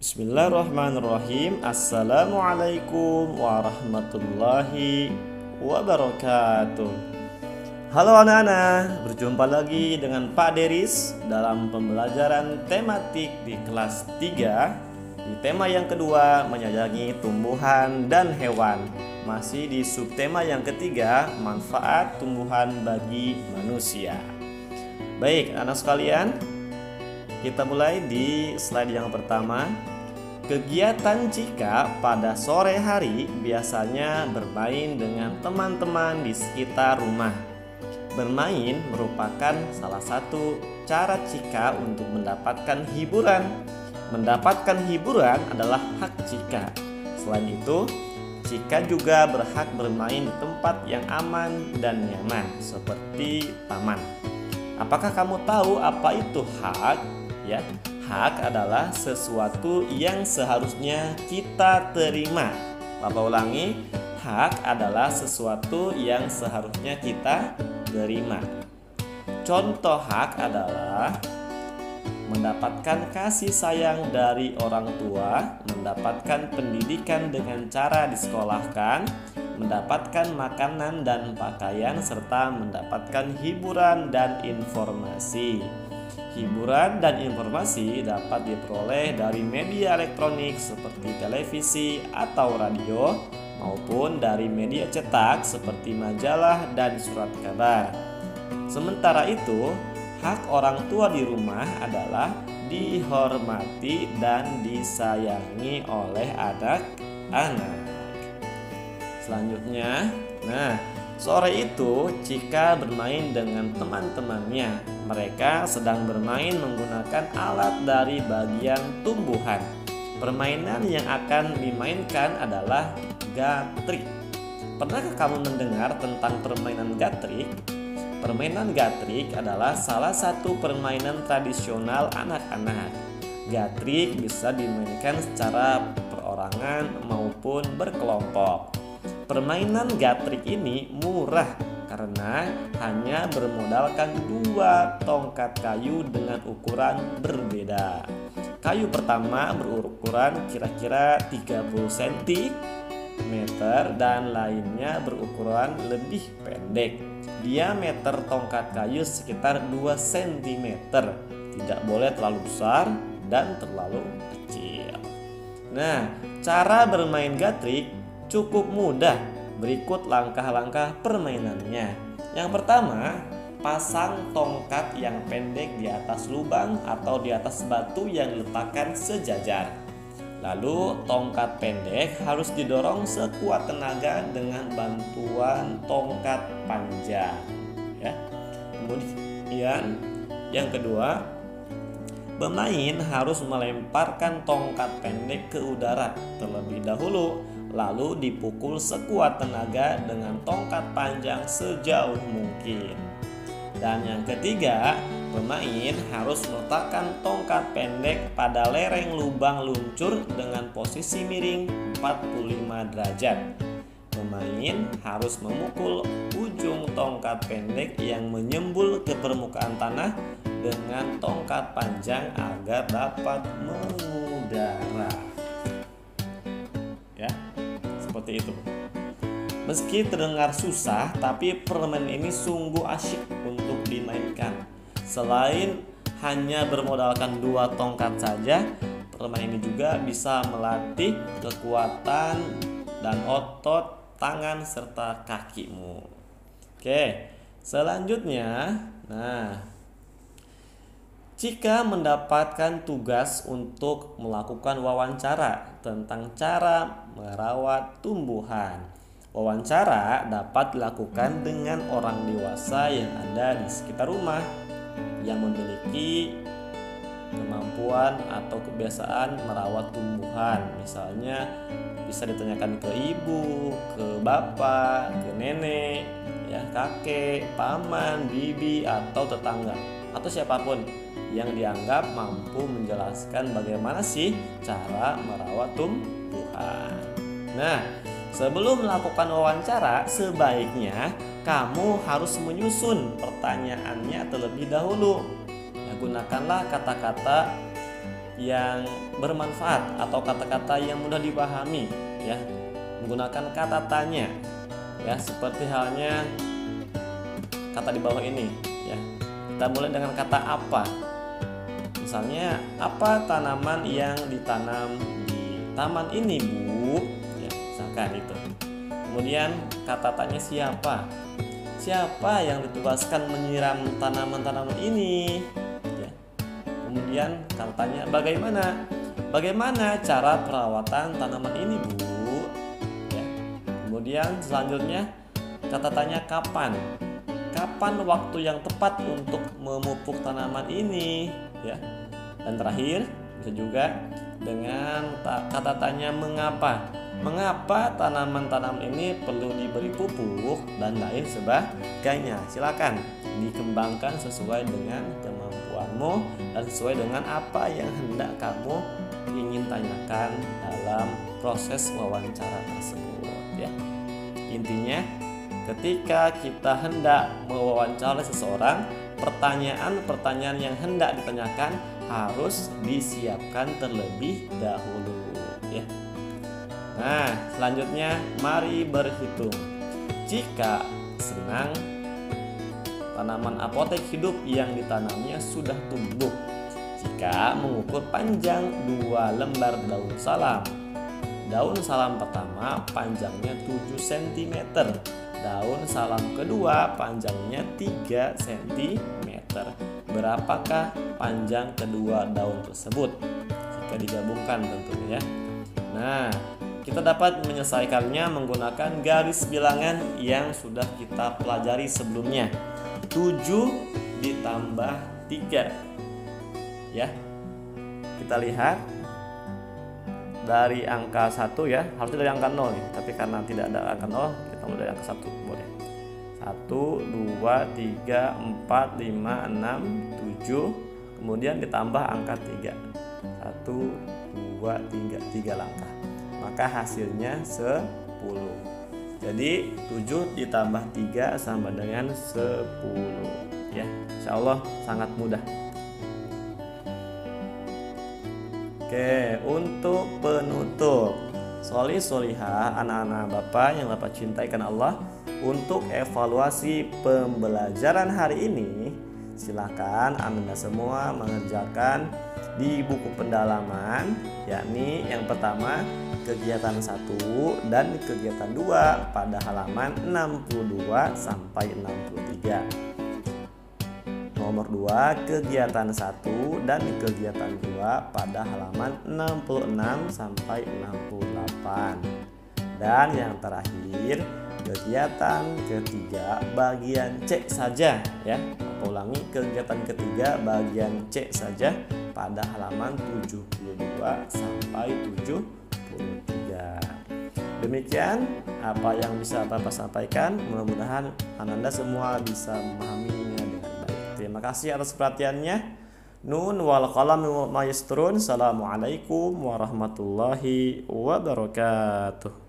Bismillahirrahmanirrahim. Assalamualaikum warahmatullahi wabarakatuh. Halo anak-anak, berjumpa lagi dengan Pak Deris dalam pembelajaran tematik di kelas 3. Di tema yang kedua, menyayangi tumbuhan dan hewan. Masih di subtema yang ketiga, manfaat tumbuhan bagi manusia. Baik anak sekalian, kita mulai di slide yang pertama. Kegiatan Cika pada sore hari biasanya bermain dengan teman-teman di sekitar rumah. Bermain merupakan salah satu cara Cika untuk mendapatkan hiburan. Mendapatkan hiburan adalah hak Cika. Selain itu, Cika juga berhak bermain di tempat yang aman dan nyaman seperti taman. Apakah kamu tahu apa itu hak? Ya. Hak adalah sesuatu yang seharusnya kita terima. Bapak ulangi, hak adalah sesuatu yang seharusnya kita terima. Contoh hak adalah mendapatkan kasih sayang dari orang tua, mendapatkan pendidikan dengan cara disekolahkan, mendapatkan makanan dan pakaian, serta mendapatkan hiburan dan informasi. Hiburan dan informasi dapat diperoleh dari media elektronik seperti televisi atau radio maupun dari media cetak seperti majalah dan surat kabar. Sementara itu, hak orang tua di rumah adalah dihormati dan disayangi oleh anak-anak. Selanjutnya, sore itu Cika bermain dengan teman-temannya. Mereka sedang bermain menggunakan alat dari bagian tumbuhan. Permainan yang akan dimainkan adalah gatrik. Pernahkah kamu mendengar tentang permainan gatrik? Permainan gatrik adalah salah satu permainan tradisional anak-anak. Gatrik bisa dimainkan secara perorangan maupun berkelompok. Permainan gatrik ini murah karena hanya bermodalkan 2 tongkat kayu dengan ukuran berbeda. Kayu pertama berukuran kira-kira 30 cm dan lainnya berukuran lebih pendek. Diameter tongkat kayu sekitar 2 cm. Tidak boleh terlalu besar dan terlalu kecil. Cara bermain gatrik cukup mudah. Berikut langkah-langkah permainannya. Yang pertama, pasang tongkat yang pendek di atas lubang atau di atas batu yang diletakkan sejajar. Lalu tongkat pendek harus didorong sekuat tenaga dengan bantuan tongkat panjang. Kemudian yang kedua, pemain harus melemparkan tongkat pendek ke udara terlebih dahulu, lalu dipukul sekuat tenaga dengan tongkat panjang sejauh mungkin. Dan yang ketiga, pemain harus meletakkan tongkat pendek pada lereng lubang luncur dengan posisi miring 45 derajat. Pemain harus memukul ujung tongkat pendek yang menyembul ke permukaan tanah dengan tongkat panjang agar dapat mengudara. Seperti itu. Meski terdengar susah, tapi permainan ini sungguh asyik untuk dimainkan. Selain hanya bermodalkan 2 tongkat saja, permainan ini juga bisa melatih kekuatan dan otot tangan serta kakimu. Oke, selanjutnya, Cika mendapatkan tugas untuk melakukan wawancara tentang cara merawat tumbuhan. Wawancara dapat dilakukan dengan orang dewasa yang ada di sekitar rumah yang memiliki kemampuan atau kebiasaan merawat tumbuhan. Misalnya bisa ditanyakan ke ibu, ke bapak, ke nenek, kakek, paman, bibi, atau tetangga, atau siapapun yang dianggap mampu menjelaskan bagaimana sih cara merawat tumbuhan. Sebelum melakukan wawancara, sebaiknya kamu harus menyusun pertanyaannya terlebih dahulu. Gunakanlah kata-kata yang bermanfaat atau kata-kata yang mudah dipahami ya, menggunakan kata tanya ya, seperti halnya kata di bawah ini ya. Kita mulai dengan kata apa. Misalnya, apa tanaman yang ditanam di taman ini, Bu? Ya, misalkan itu. Kemudian kata tanya siapa? Siapa yang ditugaskan menyiram tanaman-tanaman ini? Ya. Kemudian kata tanya bagaimana? Bagaimana cara perawatan tanaman ini, Bu? Ya. Kemudian selanjutnya kata tanya kapan? Kapan waktu yang tepat untuk memupuk tanaman ini, ya. Dan terakhir bisa juga dengan kata tanya mengapa. Mengapa tanaman-tanaman ini perlu diberi pupuk dan lain sebagainya. Silakan dikembangkan sesuai dengan kemampuanmu dan sesuai dengan apa yang hendak kamu ingin tanyakan dalam proses wawancara tersebut, ya. Intinya, ketika kita hendak mewawancarai seseorang, pertanyaan-pertanyaan yang hendak ditanyakan harus disiapkan terlebih dahulu, ya. Nah, selanjutnya mari berhitung. Jika senang, tanaman apotek hidup yang ditanamnya sudah tumbuh. Jika mengukur panjang 2 lembar daun salam. Daun salam pertama panjangnya 7 cm. Daun salam kedua panjangnya 3 cm. Berapakah panjang kedua daun tersebut jika digabungkan tentunya, ya. Nah, kita dapat menyelesaikannya menggunakan garis bilangan yang sudah kita pelajari sebelumnya. 7 ditambah 3, ya. Kita lihat dari angka 1, ya. Harusnya dari angka 0 nih, tapi karena tidak ada angka 0, kita mulai dari angka 1, boleh. 1, 2, 3, 4, 5, 6, 7. Kemudian ditambah angka 3. 1, 2, 3 langkah. Maka hasilnya 10. Jadi 7 ditambah 3 sama dengan 10, ya. Insya Allah sangat mudah. Oke, untuk penutup, sholih-sholihah anak-anak Bapak yang Bapak cintai karena Allah, untuk evaluasi pembelajaran hari ini, silakan Anda semua mengerjakan di buku pendalaman, yakni yang pertama kegiatan 1 dan kegiatan 2 pada halaman 62 sampai 63. Nomor 2 kegiatan 1 dan kegiatan 2 pada halaman 66 sampai 68. Dan yang terakhir kegiatan ketiga bagian C saja, ya. Aku ulangi, kegiatan ketiga bagian C saja pada halaman 72 sampai 73. Demikian apa yang bisa Bapak sampaikan. Mudah-mudahan Anda semua bisa memahaminya dengan baik. Terima kasih atas perhatiannya. Nun wal qalam wa ma yasturun. Assalamualaikum warahmatullahi wabarakatuh.